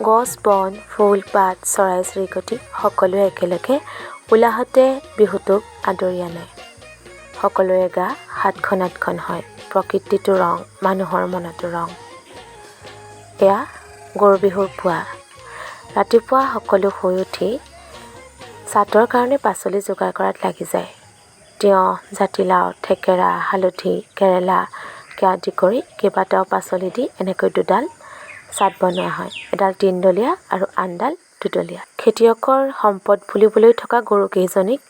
গছ বন ফুল পাত চৰাই চিৰিকটি সকলোৱে একেলগে উলাহতে বিহুটোক আদৰি আনে। সকলোৰে গা সাতখন আঠখন হয়। প্ৰকৃতিটো ৰং, মানুহৰ মনতো ৰং। এয়া গৰু বিহুৰ পুৱা। ৰাতিপুৱা সকলো শুই উঠি চাটৰ কাৰণে পাচলি যোগাৰ কৰাত লাগি যায়। তিয়ঁহ, জাতিলাও, থেকেৰা, হালধি, কেৰেলাকে আদি কৰি কেইবাটাও পাচলি দি এনেকৈ দুডাল চাট বনোৱা হয়। এডাল 3 ডলীয়া আৰু আনডাল 2 ডলীয়া। খেতিয়কৰ সম্পদ বুলিবলৈ থকা গৰুকেইজনীক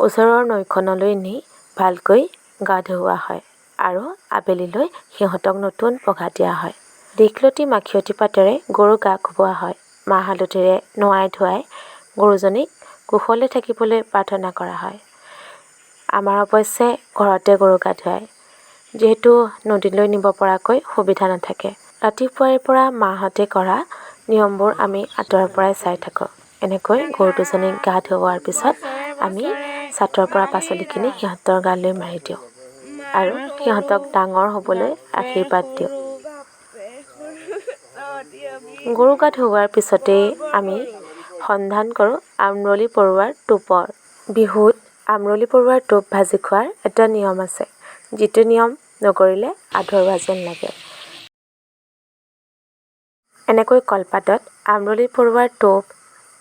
ওচৰৰ নৈখনলৈ নি ভালকৈ গা ধুওৱা হয় আৰু আবেলিলৈ সিহঁতক নতুন পঘা দিয়া হয়। দীঘলতি মাখিয়তী পাতেৰে গৰু গা কোবোৱা হয়। মাহ হালধিৰে নোৱাই ধুৱাই গৰুজনীক কুশলে থাকিবলৈ প্ৰাৰ্থনা কৰা হয়। আমাৰ অৱশ্যে ঘৰতে গৰু গা ধুৱায়, যিহেতু নদীলৈ নিব পৰাকৈ সুবিধা নাথাকে। ৰাতিপুৱাৰে পৰা মাহঁতে কৰা নিয়মবোৰ আমি আঁতৰৰ পৰাই চাই থাকোঁ। এনেকৈ গৰু দুজনীক গা ধুওৱাৰ পিছত আমি চাটৰ পৰা পাচলিখিনি সিহঁতৰ গালৈ মাৰি দিওঁ আৰু সিহঁতক ডাঙৰ হ'বলৈ আশীৰ্বাদ দিওঁ। গৰু গা ধুওৱাৰ পিছতেই আমি সন্ধান কৰোঁ আমৰলি পৰুৱাৰ টোপৰ। বিহুত আমৰলি পৰুৱাৰ টোপ ভাজি খোৱাৰ এটা নিয়ম আছে, যিটো নিয়ম নকৰিলে আধৰুৱা যেন লাগে। এনেকৈ কলপাতত আমৰলি পৰুৱাৰ টোপ,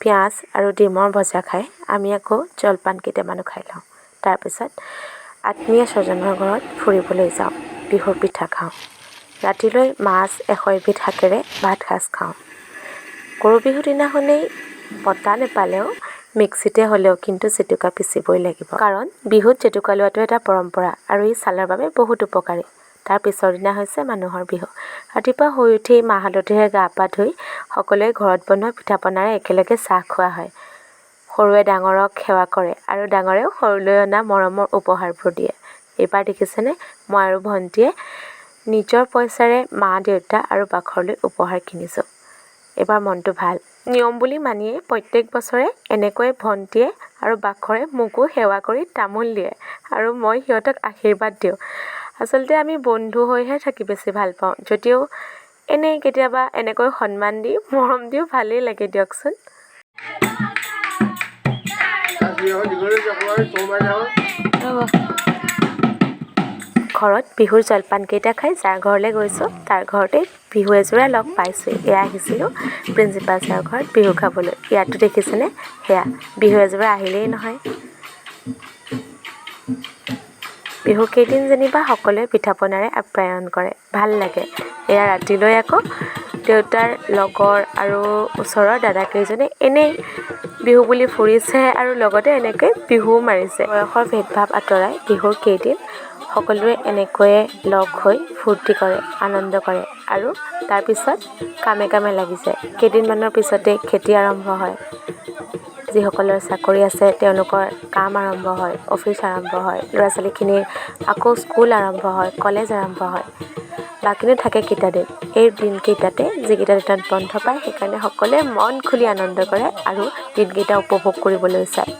পিঁয়াজ আৰু ডিমৰ ভজা খাই আমি আকৌ জলপান কেইটামানো খাই লওঁ। তাৰপিছত আত্মীয় স্বজনৰ ঘৰত ফুৰিবলৈ যাওঁ। বিহুৰ পিঠা খাওঁ। ৰাতিলৈ মাছ 100 এবিধ শাকেৰে ভাত সাজ খাওঁ। গৰু বিহুৰ দিনাখনেই পতা নেপালেও মিক্সিতে হ'লেও কিন্তু জেতুকা পিচিবই লাগিব। কাৰণ বিহুত জেতুকা লোৱাটো এটা পৰম্পৰা আৰু ই ছালৰ বাবে বহুত উপকাৰী। তাৰ পিছৰ দিনা হৈছে মানুহৰ বিহু। ৰাতিপুৱা শুই উঠি মাহ হালধিৰে গা পা ধুই সকলোৱে ঘৰত বনোৱা পিঠা পনাৰে একেলগে চাহ খোৱা হয়। সৰুৱে ডাঙৰক সেৱা কৰে আৰু ডাঙৰেও সৰুলৈ অনা মৰমৰ উপহাৰবোৰ দিয়ে। এইবাৰ দেখিছেনে, মই আৰু ভণ্টীয়ে নিজৰ পইচাৰে মা দেউতা আৰু বাখৰলৈ উপহাৰ কিনিছোঁ। এইবাৰ মনটো ভাল। নিয়ম বুলি মানিয়েই প্ৰত্যেক বছৰে এনেকৈ ভণ্টীয়ে আৰু বাখৰে মোকো সেৱা কৰি তামোল দিয়ে আৰু মই সিহঁতক আশীৰ্বাদ দিওঁ। আচলতে আমি বন্ধু হৈহে থাকি বেছি ভাল পাওঁ, যদিও এনেই কেতিয়াবা এনেকৈ সন্মান দি মৰম দিও ভালেই লাগে দিয়কচোন। ঘৰত বিহুৰ জলপানকেইটা খাই যাৰ ঘৰলৈ গৈছোঁ তাৰ ঘৰতে বিহু এযোৰা লগ পাইছোঁ। এয়া আহিছিলোঁ প্ৰিন্সিপাল ছাৰৰ ঘৰত বিহু খাবলৈ। ইয়াতো দেখিছেনে, সেয়া বিহু এযোৰা আহিলেই নহয়। বিহু কেইদিন যেনিবা সকলোৱে পিঠা পনাৰে আপ্যায়ন কৰে, ভাল লাগে। এয়া ৰাতিলৈ আকৌ দেউতাৰ লগৰ আৰু ওচৰৰ দাদাকেইজনে এনেই বিহু বুলি ফুৰিছে আৰু লগতে এনেকৈ বিহুও মাৰিছে। বয়সৰ ভেদভাৱ আঁতৰাই বিহুৰ কেইদিন সকলোৱে এনেকৈয়ে লগ হৈ ফূৰ্তি কৰে, আনন্দ কৰে আৰু তাৰপিছত কামে কামে লাগি যায়। কেইদিনমানৰ পিছতেই খেতি আৰম্ভ হয়। যিসকলৰ চাকৰি আছে তেওঁলোকৰ কাম আৰম্ভ হয়, অফিচ আৰম্ভ হয়, ল'ৰা ছোৱালীখিনিৰ আকৌ স্কুল আৰম্ভ হয়, কলেজ আৰম্ভ হয়। বাকীনো থাকে কেইটা দিন। এই দিনকেইটাতে যিকেইটা দিনত বন্ধ পায় সেইকাৰণে সকলোৱে মন খুলি আনন্দ কৰে আৰু দিনকেইটা উপভোগ কৰিবলৈ চায়।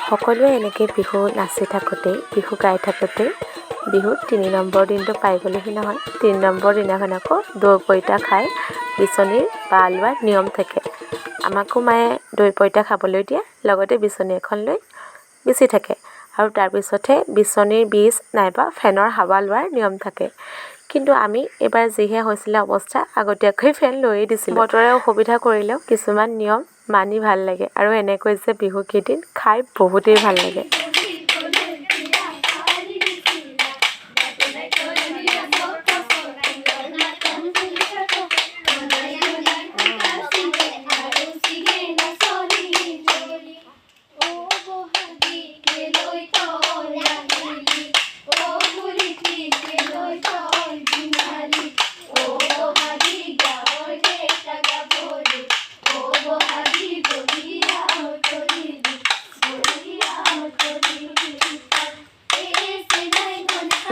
সকলোৱে এনেকৈ বিহু নাচি থাকোঁতেই, বিহু গাই থাকোঁতেই বিহুত 3 নম্বৰ দিনটো পাই গ'লেহি নহয়। 3 নম্বৰ দিনাখন আকৌ দৈ পইতা খাই বিচনীৰ বাহ লোৱাৰ নিয়ম থাকে। আমাকো মায়ে দৈ পইতা খাবলৈ দিয়ে, লগতে বিচনী এখন লৈ বিচি থাকে আৰু তাৰপিছতহে বিচনীৰ বীজ নাইবা ফেনৰ হাৱা লোৱাৰ নিয়ম থাকে। কিন্তু আমি এইবাৰ যিহে হৈছিলে অৱস্থা, আগতীয়াকৈ ফেন লৈয়ে দিছিলোঁ। বতৰে অসুবিধা কৰিলেও কিছুমান নিয়ম মানি ভাল লাগে আৰু এনেকৈ যে বিহুকেইদিন খাই বহুতেই ভাল লাগে।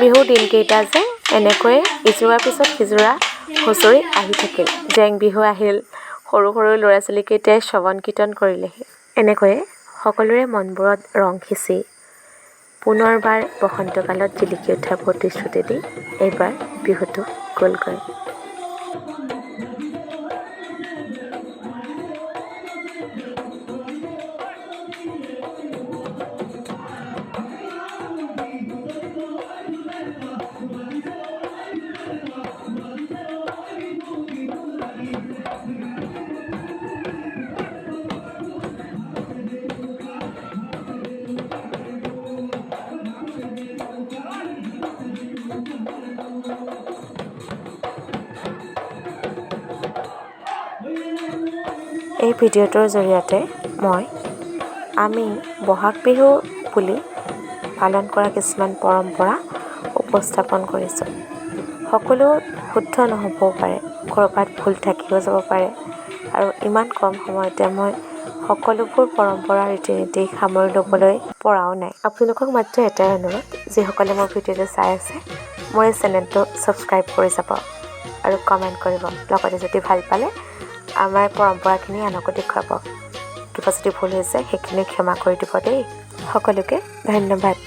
বিহুৰ দিনকেইটা যে এনেকৈয়ে ইজোৰাৰ পিছত সিজোৰা হুঁচৰি আহি থাকিল। জেং বিহু আহিল, সৰু সৰু ল'ৰা ছোৱালীকেইটাই শ্ৰৱণ কীৰ্তন কৰিলেহি। এনেকৈয়ে সকলোৰে মনবোৰত ৰং সিঁচি পুনৰবাৰ বসন্তকালত জিলিকি উঠাৰ প্ৰতিশ্ৰুতি দি এইবাৰ বিহুটো গ'লগৈ। এই ভিডিঅ'টোৰ জৰিয়তে আমি বহাগ বিহু বুলি পালন কৰা কিছুমান পৰম্পৰা উপস্থাপন কৰিছোঁ। সকলো শুদ্ধ নহ'বও পাৰে, ক'ৰবাত ভুল থাকিও যাব পাৰে আৰু ইমান কম সময়তে মই সকলোবোৰ পৰম্পৰা ৰীতি নীতি সামৰি ল'বলৈ পৰাও নাই। আপোনালোকক মাত্ৰ এটাই অনুৰোধ, যিসকলে মোৰ ভিডিঅ'টো চাই আছে মোৰ এই চেনেলটো ছাবস্ক্ৰাইব কৰি যাব আৰু কমেণ্ট কৰিব। লগতে যদি ভাল পালে আমাৰ পৰম্পৰাখিনি আনকো দেখুৱাব। কিবা যদি ভুল হৈছে সেইখিনি ক্ষমা কৰি দিব দেই। সকলোকে ধন্যবাদ।